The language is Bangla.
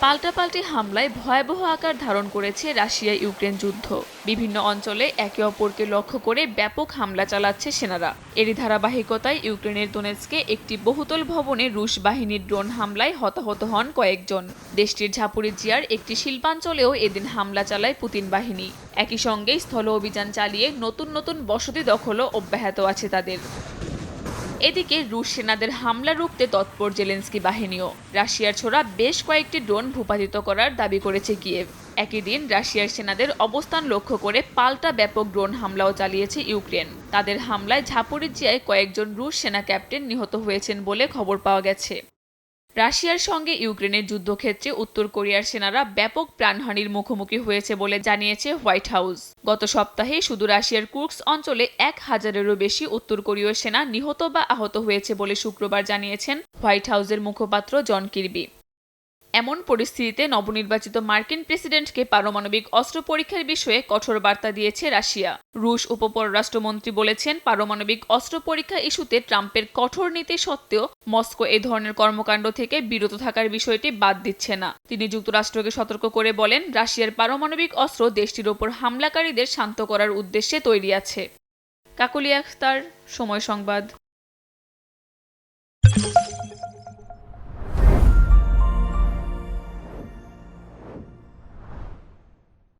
পাল্টাপাল্টি হামলায় ভয়াবহ আকার ধারণ করেছে রাশিয়া ইউক্রেন যুদ্ধ। বিভিন্ন অঞ্চলে একে অপরকে লক্ষ্য করে ব্যাপক হামলা চালাচ্ছে সেনারা। এরই ধারাবাহিকতায় ইউক্রেনের দোনেৎস্কে একটি বহুতল ভবনে রুশ বাহিনীর ড্রোন হামলায় হতাহত হন কয়েকজন। দেশটির ঝাপুরিজিয়ার একটি শিল্পাঞ্চলেও এদিন হামলা চালায় পুতিন বাহিনী। একই সঙ্গে স্থল অভিযান চালিয়ে নতুন নতুন বসতি দখলও অব্যাহত আছে তাদের। এদিকে রুশ সেনাদের হামলা রুখতে তৎপর জেলেনস্কি বাহিনীও। রাশিয়ার ছোড়া বেশ কয়েকটি ড্রোন ভূপাতিত করার দাবি করেছে কিয়েভ। একই দিন রাশিয়ার সেনাদের অবস্থান লক্ষ্য করে পাল্টা ব্যাপক ড্রোন হামলাও চালিয়েছে ইউক্রেন। তাদের হামলায় ঝাপরিজিয়ায় কয়েকজন রুশ সেনা ক্যাপ্টেন নিহত হয়েছেন বলে খবর পাওয়া গেছে। রাশিয়ার সঙ্গে ইউক্রেনের যুদ্ধক্ষেত্রে উত্তর কোরিয়ার সেনারা ব্যাপক প্রাণহানির মুখোমুখি হয়েছে বলে জানিয়েছে হোয়াইট হাউস। গত সপ্তাহে শুধু রাশিয়ার কুর্স্ক অঞ্চলে 1000-এরও বেশি উত্তর কোরীয় সেনা নিহত বা আহত হয়েছে বলে শুক্রবার জানিয়েছেন হোয়াইট হাউসের মুখপাত্র জন কির্বি। এমন পরিস্থিতিতে নবনির্বাচিত মার্কিন প্রেসিডেন্টকে পারমাণবিক অস্ত্র পরীক্ষার বিষয়ে কঠোর বার্তা দিয়েছে রাশিয়া। রুশ উপপররাষ্ট্রমন্ত্রী বলেছেন, পারমাণবিক অস্ত্র পরীক্ষা ইস্যুতে ট্রাম্পের কঠোর নীতি সত্ত্বেও মস্কো এ ধরনের কর্মকাণ্ড থেকে বিরত থাকার বিষয়টি বাদ দিচ্ছে না। তিনি যুক্তরাষ্ট্রকে সতর্ক করে বলেন, রাশিয়ার পারমাণবিক অস্ত্র দেশটির ওপর হামলাকারীদের শান্ত করার উদ্দেশ্যে তৈরি আছে। কাকলি আখতার, সময় সংবাদ।